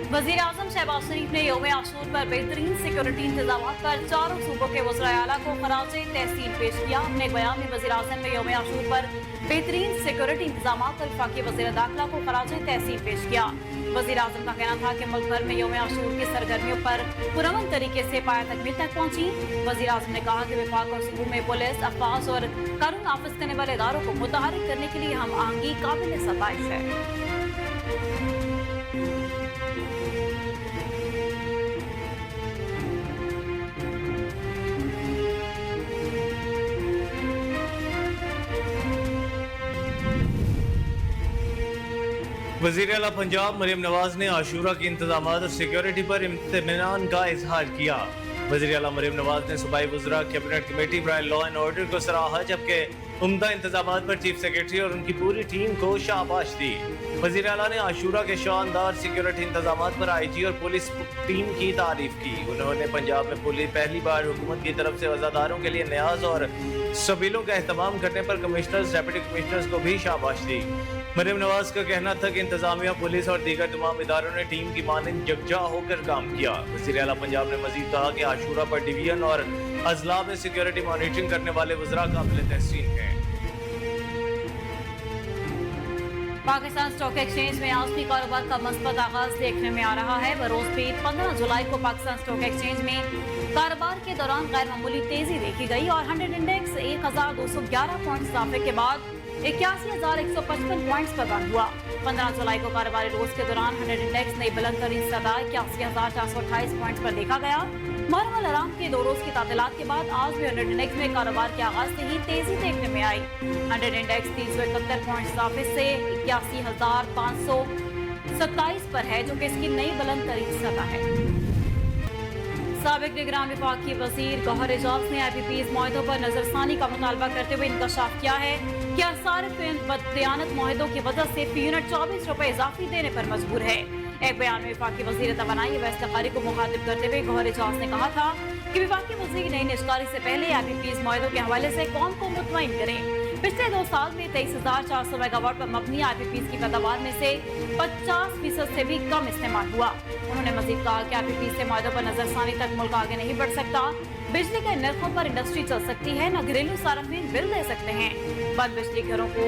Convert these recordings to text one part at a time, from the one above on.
वजीर आजम शहबाज शरीफ ने यौम आशूर पर बेहतरीन सिक्योरिटी इंतजाम पर चारों सूबों के वज़राए आला को खराज तहसीन पेश किया। अपने बयान में वजीर आजम ने यौम आशूर पर बेहतरीन सिक्योरिटी इंतजाम पर वफाकी वज़ीर दाखिला को खराज तहसीन पेश किया। वजीर आजम का कहना था कि मुल्क भर में यौम आशूर की सरगर्मियों पर पुरअमन तरीके से पाया तकमील तक पहुंची। वजीर आजम ने कहा कि विफाक और सूबों में पुलिस, अफवाज और कानून नाफिज करने वाले इदारों को मुतहरिक करने के लिए हम आहंगी काबिल सताइश है। वज़ीर आला पंजाब मरियम नवाज ने आशूरा के इंतजाम और सिक्योरिटी पर इत्मीनान का इजहार किया। वज़ीर आला मरियम नवाज ने सूबाई वज़रा कैबिनेट कमेटी बराए लॉ एंड ऑर्डर को सराहा, जबकि उम्दा इंतजाम पर चीफ सेक्रेटरी और उनकी पूरी टीम को शाबाश दी। वज़ीर आला ने आशूरा के शानदार सिक्योरिटी इंतजाम पर IG और पुलिस टीम की तारीफ की। उन्होंने पंजाब में पुलिस पहली बार हुकूमत की तरफ से वज़ादारों के लिए न्याज और सबीलों का एहतमाम करने पर कमिश्नर्स, डेप्यूटी कमिश्नर्स को भी शाबाश दी। मरियम नवाज का कहना था कि इंतजामिया, पुलिस और दीगर तमाम इदारों ने टीम की मानंद यकजा होकर काम किया। वज़ीर आला पंजाब ने मजीद कहा कि आशूरा पर डिवीजन और अजला में सिक्योरिटी मॉनिटरिंग करने वाले वज़रा काबिल तहसीन हैं। पाकिस्तान स्टॉक एक्सचेंज में आज भी कारोबार का मस्बत आगाज देखने में आ रहा है। बरोज भी 15 जुलाई को पाकिस्तान स्टॉक एक्सचेंज में कारोबार के दौरान गैर मामूली तेजी देखी गई और 100 इंडेक्स 1211 पॉइंट इजाफे के बाद 81,155 पॉइंट्स पर बंद हुआ। 15 जुलाई को कारोबारी रोज के दौरान 100 इंडेक्स नई बुलंद तरीन सतह 81,428 पॉइंट्स पर देखा गया। महरम आराम के 2 रोज की तातीलात के बाद आज भी 100 इंडेक्स में कारोबार के आगाज से ही तेजी देखने में आई। 100 इंडेक्स 371 पॉइंट इजाफे से 81,527 पर है, जो कि इसकी नई बुलंद तरीन सतह है। साबिक निगरान विभाग की वजीर गौहर एजाज ने IPPs मुआहदों पर नजरसानी का मुतालबा करते हुए इंकशाफ किया है कि अंसार बददियानत मुआहदों की वजह से फी यूनिट 24 रुपए इजाफी देने पर मजबूर है। एक बयान में विभाग की वजीर तवानाई व इस्तिखारी को मुखातिब करते हुए गौहर एजाज ने कहा था कि विभाग के वजीर नई निष्कारी से पहले IPPs मुआहदों के हवाले से कौम को मुतमईन करें। पिछले 2 साल में 23,400 मेगावाट पर मबनी IPPs की पैदावार में से 50% से भी कम इस्तेमाल हुआ। उन्होंने मजीद कहा कि IPPs से मुआहदों पर नजरसानी तक मुल्क आगे नहीं बढ़ सकता। बिजली के नरखों पर इंडस्ट्री चल सकती है, न घरेलू सार्फिन बिल दे सकते हैं। बंद बिजली घरों को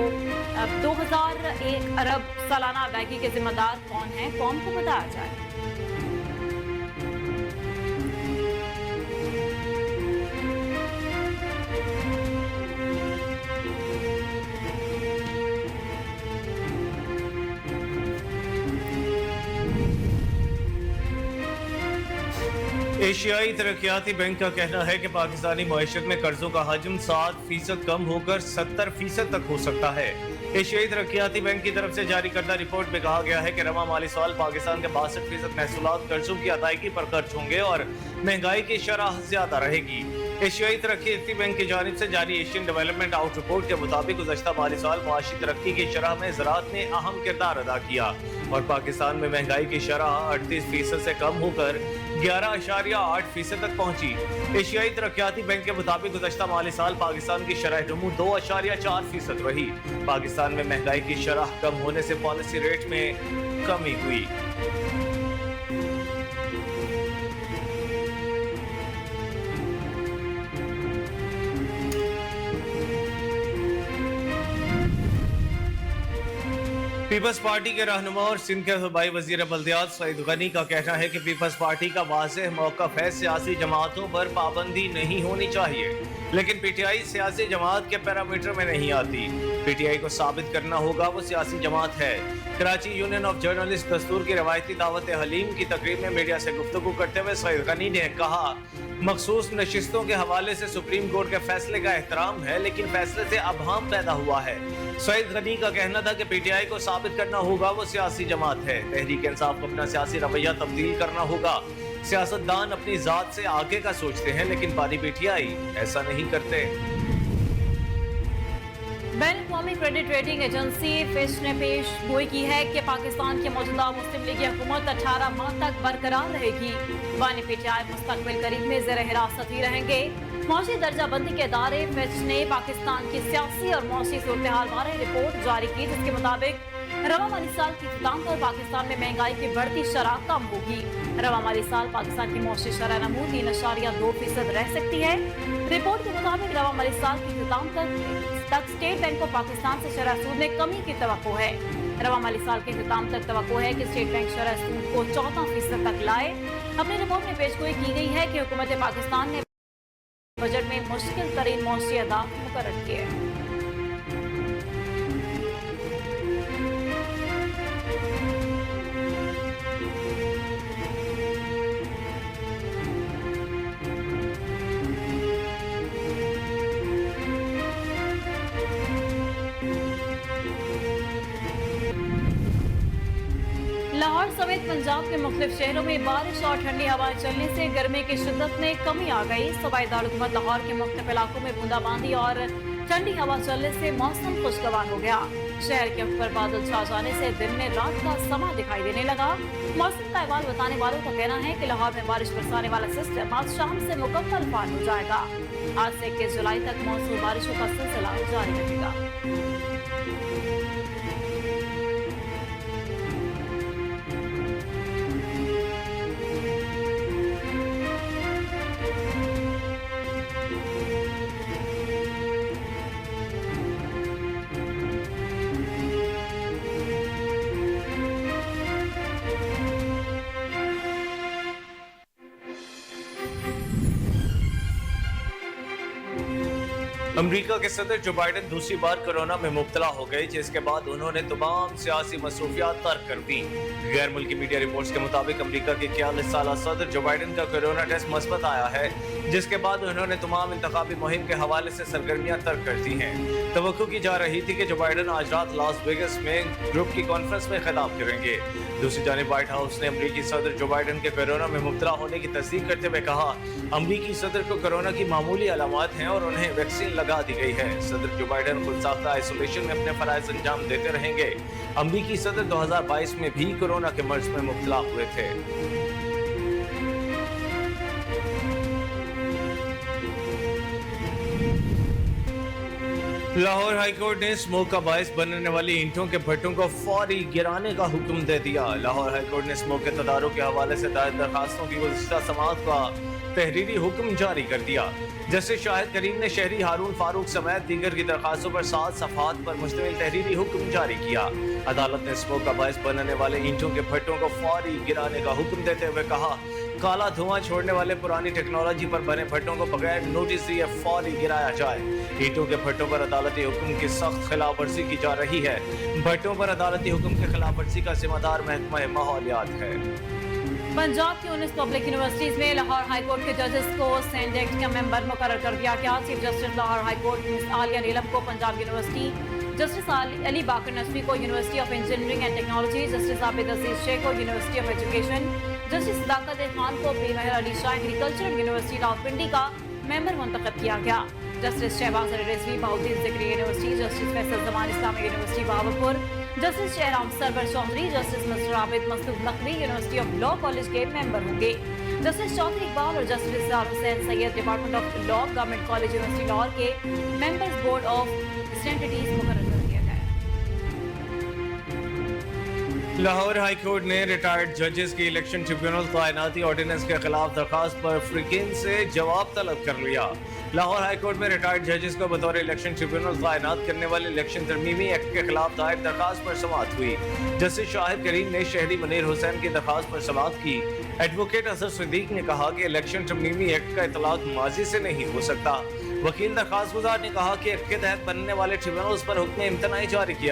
2001 अरब सालाना अदायगी के जिम्मेदार कौन है, कौम को बताया जाए। एशियाई तरक्याती बैंक का कहना है कि पाकिस्तानी मईशत में कर्जों का हजम 7% कम होकर 70% तक हो सकता है। एशियाई तरक्याती बैंक की तरफ से जारी करदा रिपोर्ट में कहा गया है कि रवा माली साल पाकिस्तान के 62% महसूलात कर्जों की अदायगी पर खर्च होंगे और महंगाई की शरह ज्यादा रहेगी। एशियाई तरक्याती बैंक की जानिब से जारी एशियन डेवलपमेंट आउट रिपोर्ट के मुताबिक गुज़श्ता माली साल मुआशी तरक्की की शरह में ज़राअत ने अहम किरदार अदा किया और पाकिस्तान में महंगाई की शरह 38% से कम होकर 11.8% तक पहुंची। एशियाई तरक्याती बैंक के मुताबिक गुज़श्ता माली साल पाकिस्तान की शरह नमू 2.4% रही। पाकिस्तान में महंगाई की शरह कम होने से पॉलिसी रेट में कमी हुई। पीपल्स पार्टी के रहनुमा और सिंध के सूबाई वजीर बल्दियात सईद गनी का कहना है कि पीपल्स पार्टी का वाज़ेह मौक़िफ़ है सियासी जमातों पर पाबंदी नहीं होनी चाहिए, लेकिन PTI सियासी जमात के पैरामीटर में नहीं आती। PTI को साबित करना होगा वो सियासी जमात है। कराची यूनियन ऑफ जर्नलिस्ट दस्तूर की रवायती दावत हलीम की तकरीब में मीडिया से गुफ्तगू करते हुए सईद गनी ने कहा, मखसूस नशिस्तों के हवाले से सुप्रीम कोर्ट के फैसले का एहतराम है, लेकिन फैसले से अबहम पैदा हुआ है। सईद गनी का कहना था कि PTI को साबित करना होगा वो सियासी जमात है। तहरीक इंसाफ को अपना सियासी रवैया तब्दील करना होगा। सियासतदान अपनी जात से आगे का सोचते हैं, लेकिन पारी PTI ऐसा नहीं करते। बैन-अ-क़वामी क्रेडिट रेटिंग एजेंसी फिच ने पेश गोई की है कि पाकिस्तान की मौजूदा मुस्लिम लीगी हुकूमत 18 माह तक बरकरार रहेगी। बानी PTI मुस्तक़बिल करीब में ज़ेर हिरासत ही रहेंगे। मौसी दर्जा बंदी के इदारे फिच ने पाकिस्तान की सियासी और मौसी सूरत हाल बारे रिपोर्ट जारी की, जिसके मुताबिक रवा माली साल के इख्तिताम पर पाकिस्तान में महंगाई की बढ़ती शरह कम होगी। रवा माली साल पाकिस्तान की मौसमी शरह नमू 3.2% रह सकती है। रिपोर्ट के मुताबिक रवा माली साल के इख्तिताम तक स्टेट बैंक को पाकिस्तान से शरह सूद में कमी की तवक्को है। रवा माली साल के इख्तिताम तक तवक्को है कि स्टेट बैंक शरह सूद को 14% तक लाए। अपनी रिपोर्ट में पेशगोई की गई है कि हुकूमत पाकिस्तान ने बजट में मुश्किल तरीन मौसमी अहदाफ मुकर्रर किए। लाहौर समेत पंजाब के मुख्तलिफ शहरों में बारिश और ठंडी हवाएं चलने से गर्मी की शिद्दत में कमी आ गई। सूबाई दारुल-हुकूमत लाहौर के मुख्तलिफ इलाकों में बूंदाबांदी और ठंडी हवा चलने से मौसम खुशगवार हो गया। शहर के ऊपर बादल छा जाने से दिन में रात का समा दिखाई देने लगा। मौसम का अहवाल बताने वालों का कहना है कि लाहौर में बारिश बरसाने वाला सिस्टम आज शाम से मुकम्मल फाल हो जाएगा। आज से 21 जुलाई तक मौसमी बारिशों का सिलसिला जारी रहेगा। अमेरिका के सदर जो बाइडन दूसरी बार कोरोना में मुब्तला हो गए, जिसके बाद उन्होंने तमाम सियासी मसरूफियात तर्क कर दी। गैर मुल्की मीडिया रिपोर्ट्स के मुताबिक अमेरिका के 41 साल सदर जो बाइडन का कोरोना टेस्ट मुस्बत आया है, जिसके बाद उन्होंने तमाम इंतखाबी मुहिम के हवाले से सरगर्मियां तर्क कर दी हैं। तवक्को की जा रही थी कि जो बाइडन आज रात लास वेगस में ग्रुप की कॉन्फ्रेंस में खिताब करेंगे। दूसरी जानिब व्हाइट हाउस ने अमेरिकी सदर जो बाइडन के कोरोना में मुब्तला होने की तस्दीक करते हुए कहा, अमेरिकी सदर को कोरोना की मामूली अलामात हैं और उन्हें वैक्सीन लगा दी गई है। सदर जो बाइडन खुद साख्ता आइसोलेशन में अपने फराइज अंजाम देते रहेंगे। अमेरिकी सदर 2022 में भी कोरोना के मर्ज में मुब्तला हुए थे। लाहौर हाईकोर्ट ने स्मोक का बायस बनने वाली ईंटों के भट्टों को फौरी गिराने का हुक्म दे दिया। लाहौर हाईकोर्ट ने स्मोक के तदारुक के हवाले से दायर दरखास्तों की गुज़िश्ता समाअत का तहरीरी हुक्म जारी कर दिया। जस्टिस शाहिद करीम ने शहरी हारून फारूक समेत दीगर की दरखास्तों पर 7 सफ़हात पर मुश्तमिल तहरीरी हुक्म जारी किया। अदालत ने स्मोक का बायस बनने वाले ईंटों के भट्टों को फौरी गिराने का हुक्म देते हुए कहा, काला धुआं छोड़ने वाले पुरानी टेक्नोलॉजी पर बने भट्टों को बगैर नोटिस दिए फौरी गिराया जाए। ईंटों के भट्टों पर अदालती हुक्म की सख्त खिलाफ वर्जी की जा रही है। भट्टों पर अदालती हुक्म के खिलाफ वर्जी का जिम्मेदार महकमा माहौलियात है। पंजाब की 19 पब्लिक यूनिवर्सिटीज में लाहौर हाईकोर्ट के जजेस को सेंडेक्ट का मेंबर मुकर्रर कर दिया गया। Chief justice Lahore high court miss Aliya Neelam को पंजाब यूनिवर्सिटी, जस्टिस अली बाकर नसवी को university of engineering and technology, justice Abid Aziz Sheikh को university of education, justice Sadaqat Khan को पी मेहर अली शाह एग्रीकल्चरल यूनिवर्सिटी रावलपिंडी का मेंबर मुंतखब किया गया। Justice Shahbaz Ali Rizvi Bahauddin Zakariya university, justice Faisal Zaman Islamic university Bahawalpur, justice Shahram Sarwar Chaudhry, justice mister Abid Masood Naqvi university of law college के member होंगे। जस्टिस चौधरी इकबाल और जस्टिस इज़हार Hussain Syed department of law government college university Lahore के मेंबर्स बोर्ड ऑफ स्टैंडर्डीज मुकर्रर कर दिया गया। लाहौर हाईकोर्ट ने रिटायर्ड जजेस की इलेक्शन ट्रिब्यूनल तैनाती ऑर्डिनेंस के खिलाफ दरखास्त पर फ्रीकिन से जवाब तलब कर लिया। लाहौर हाईकोर्ट में रिटायर्ड जजेस को बतौर इलेक्शन ट्रिब्यूनल तैनात करने वाले इलेक्शन तरमीमी एक्ट के खिलाफ दायर दरखास्त पर समाअत हुई। जस्टिस शाहिद करीम ने शहरी मुनीर हुसैन की दरखास्त पर समाअत की। एडवोकेट असर सिद्दीक ने कहा कि इलेक्शन तरमीमी एक्ट का इतलाक माजी से नहीं हो सकता। वकील दरखास्त गुजार ने कहा कि एक्ट के तहत बनने वाले ट्रिब्यूनल्स पर हुक्म इम्तनाई जारी किया